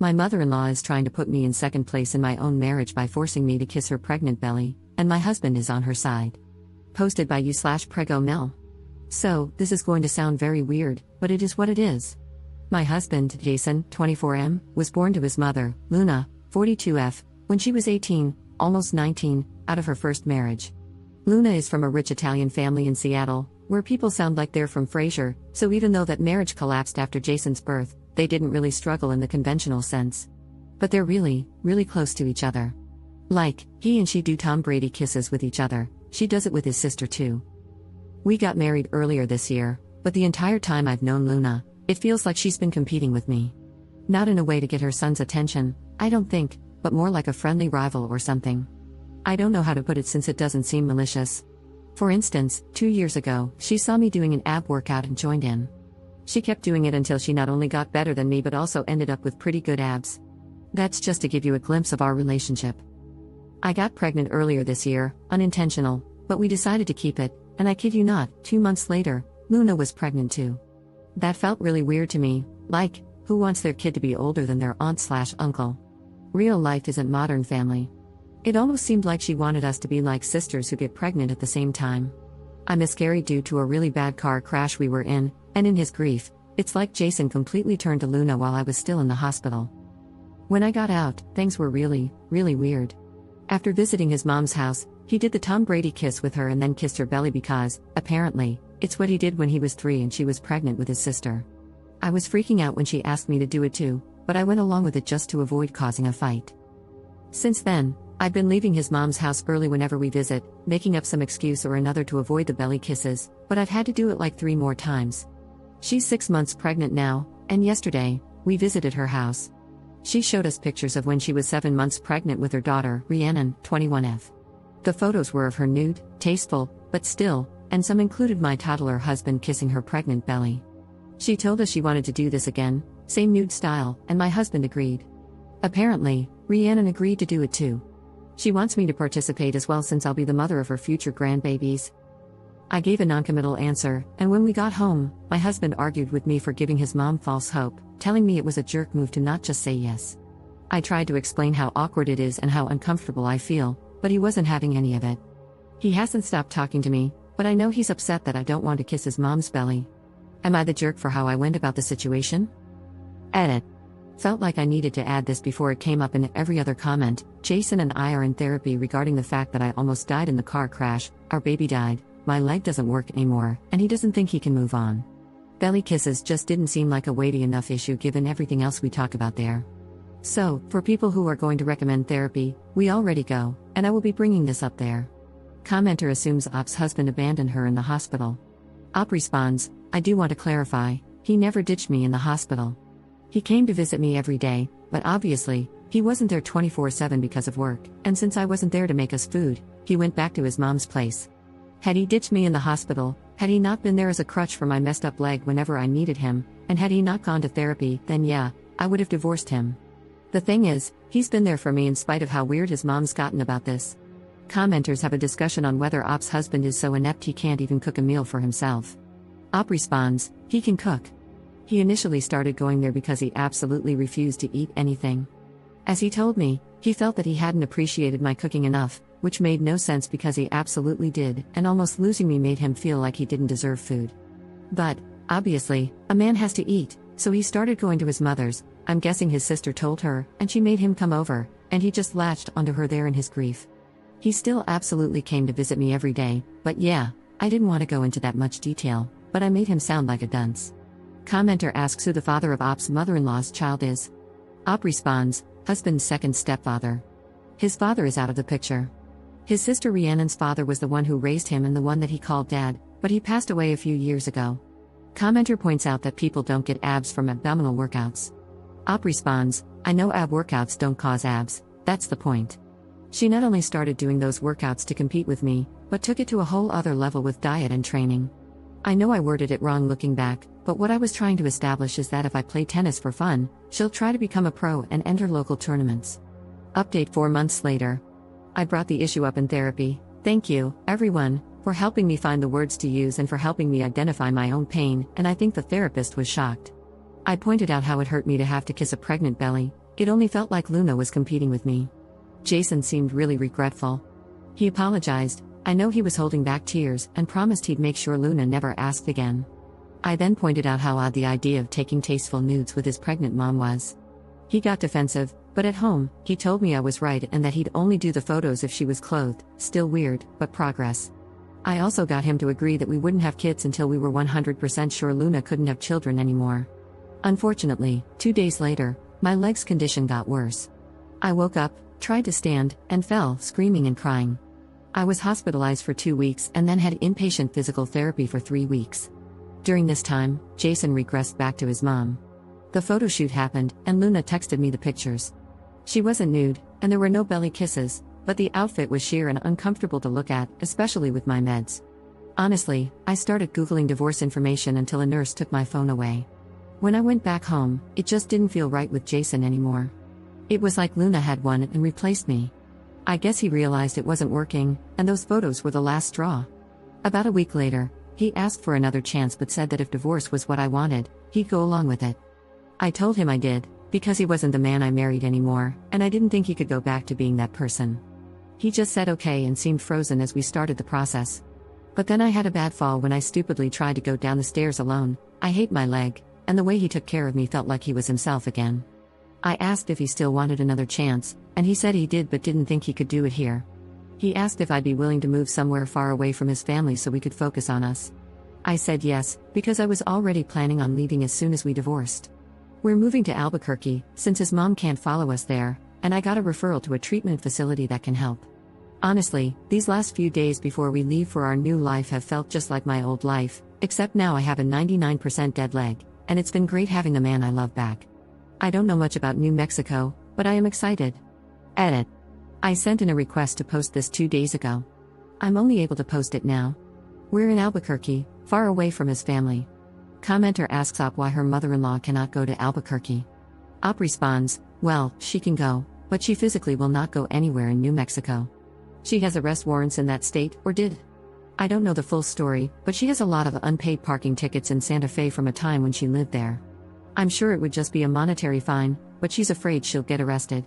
My mother-in-law is trying to put me in second place in my own marriage by forcing me to kiss her pregnant belly, and my husband is on her side. Posted by you/PregoMel. So, this is going to sound very weird, but it is what it is. My husband, Jason, 24M, was born to his mother, Luna, 42F, when she was 18, almost 19, out of her first marriage. Luna is from a rich Italian family in Seattle, where people sound like they're from Frasier, so even though that marriage collapsed after Jason's birth, they didn't really struggle in the conventional sense. But they're really, really close to each other. Like, he and she do Tom Brady kisses with each other, she does it with his sister too. We got married earlier this year, but the entire time I've known Luna, it feels like she's been competing with me. Not in a way to get her son's attention, I don't think, but more like a friendly rival or something. I don't know how to put it since it doesn't seem malicious. For instance, 2 years ago, she saw me doing an ab workout and joined in. She kept doing it until she not only got better than me but also ended up with pretty good abs. That's just to give you a glimpse of our relationship. I got pregnant earlier this year, unintentional, but we decided to keep it, and I kid you not, 2 months later, Luna was pregnant too. That felt really weird to me, like, who wants their kid to be older than their aunt/uncle? Real life isn't Modern Family. It almost seemed like she wanted us to be like sisters who get pregnant at the same time. I miscarried due to a really bad car crash we were in, and in his grief, it's like Jason completely turned to Luna while I was still in the hospital. When I got out, things were really, really weird. After visiting his mom's house, he did the Tom Brady kiss with her and then kissed her belly because, apparently, it's what he did when he was 3 and she was pregnant with his sister. I was freaking out when she asked me to do it too, but I went along with it just to avoid causing a fight. Since then, I've been leaving his mom's house early whenever we visit, making up some excuse or another to avoid the belly kisses, but I've had to do it like 3 more times. She's 6 months pregnant now, and yesterday, we visited her house. She showed us pictures of when she was 7 months pregnant with her daughter, Rhiannon, 21F. The photos were of her nude, tasteful, but still, and some included my toddler husband kissing her pregnant belly. She told us she wanted to do this again, same nude style, and my husband agreed. Apparently, Rhiannon agreed to do it too. She wants me to participate as well since I'll be the mother of her future grandbabies. I gave a noncommittal answer, and when we got home, my husband argued with me for giving his mom false hope, telling me it was a jerk move to not just say yes. I tried to explain how awkward it is and how uncomfortable I feel, but he wasn't having any of it. He hasn't stopped talking to me, but I know he's upset that I don't want to kiss his mom's belly. Am I the jerk for how I went about the situation? Edit. Felt like I needed to add this before it came up in every other comment. Jason and I are in therapy regarding the fact that I almost died in the car crash, our baby died, my leg doesn't work anymore, and he doesn't think he can move on. Belly kisses just didn't seem like a weighty enough issue given everything else we talk about there. So, for people who are going to recommend therapy, we already go, and I will be bringing this up there. Commenter assumes Op's husband abandoned her in the hospital. Op responds, I do want to clarify, he never ditched me in the hospital. He came to visit me every day, but obviously, he wasn't there 24/7 because of work, and since I wasn't there to make us food, he went back to his mom's place. Had he ditched me in the hospital, had he not been there as a crutch for my messed up leg whenever I needed him, and had he not gone to therapy, then yeah, I would have divorced him. The thing is, he's been there for me in spite of how weird his mom's gotten about this. Commenters have a discussion on whether Op's husband is so inept he can't even cook a meal for himself. Op responds, he can cook. He initially started going there because he absolutely refused to eat anything. As he told me, he felt that he hadn't appreciated my cooking enough, which made no sense because he absolutely did, and almost losing me made him feel like he didn't deserve food. But, obviously, a man has to eat, so he started going to his mother's. I'm guessing his sister told her, and she made him come over, and he just latched onto her there in his grief. He still absolutely came to visit me every day, but yeah, I didn't want to go into that much detail, but I made him sound like a dunce. Commenter asks who the father of Op's mother-in-law's child is. Op responds, husband's second stepfather. His father is out of the picture. His sister Rhiannon's father was the one who raised him and the one that he called dad, but he passed away a few years ago. Commenter points out that people don't get abs from abdominal workouts. Op responds, I know ab workouts don't cause abs, that's the point. She not only started doing those workouts to compete with me, but took it to a whole other level with diet and training. I know I worded it wrong looking back, but what I was trying to establish is that if I play tennis for fun, she'll try to become a pro and enter local tournaments. Update 4 months later. I brought the issue up in therapy. Thank you, everyone, for helping me find the words to use and for helping me identify my own pain, and I think the therapist was shocked. I pointed out how it hurt me to have to kiss a pregnant belly, It only felt like Luna was competing with me. Jason seemed really regretful. He apologized, I know he was holding back tears, and promised he'd make sure Luna never asked again. I then pointed out how odd the idea of taking tasteful nudes with his pregnant mom was. He got defensive, but at home, he told me I was right and that he'd only do the photos if she was clothed. Still weird, but progress. I also got him to agree that we wouldn't have kids until we were 100% sure Luna couldn't have children anymore. Unfortunately, 2 days later, my leg's condition got worse. I woke up, tried to stand, and fell, screaming and crying. I was hospitalized for 2 weeks and then had inpatient physical therapy for 3 weeks. During this time, Jason regressed back to his mom. The photo shoot happened, and Luna texted me the pictures. She wasn't nude, and there were no belly kisses, but the outfit was sheer and uncomfortable to look at, especially with my meds. Honestly, I started Googling divorce information until a nurse took my phone away. When I went back home, it just didn't feel right with Jason anymore. It was like Luna had won and replaced me. I guess he realized it wasn't working, and those photos were the last straw. About a week later, he asked for another chance but said that if divorce was what I wanted, he'd go along with it. I told him I did, because he wasn't the man I married anymore, and I didn't think he could go back to being that person. He just said okay and seemed frozen as we started the process. But then I had a bad fall when I stupidly tried to go down the stairs alone. I hate my leg, and the way he took care of me felt like he was himself again. I asked if he still wanted another chance, and he said he did but didn't think he could do it here. He asked if I'd be willing to move somewhere far away from his family so we could focus on us. I said yes, because I was already planning on leaving as soon as we divorced. We're moving to Albuquerque, since his mom can't follow us there, and I got a referral to a treatment facility that can help. Honestly, these last few days before we leave for our new life have felt just like my old life, except now I have a 99% dead leg, and it's been great having the man I love back. I don't know much about New Mexico, but I am excited. Edit. I sent in a request to post this 2 days ago. I'm only able to post it now. We're in Albuquerque, far away from his family. Commenter asks Op why her mother-in-law cannot go to Albuquerque. Op responds, well, she can go, but she physically will not go anywhere in New Mexico. She has arrest warrants in that state, or did. I don't know the full story, but she has a lot of unpaid parking tickets in Santa Fe from a time when she lived there. I'm sure it would just be a monetary fine, but she's afraid she'll get arrested.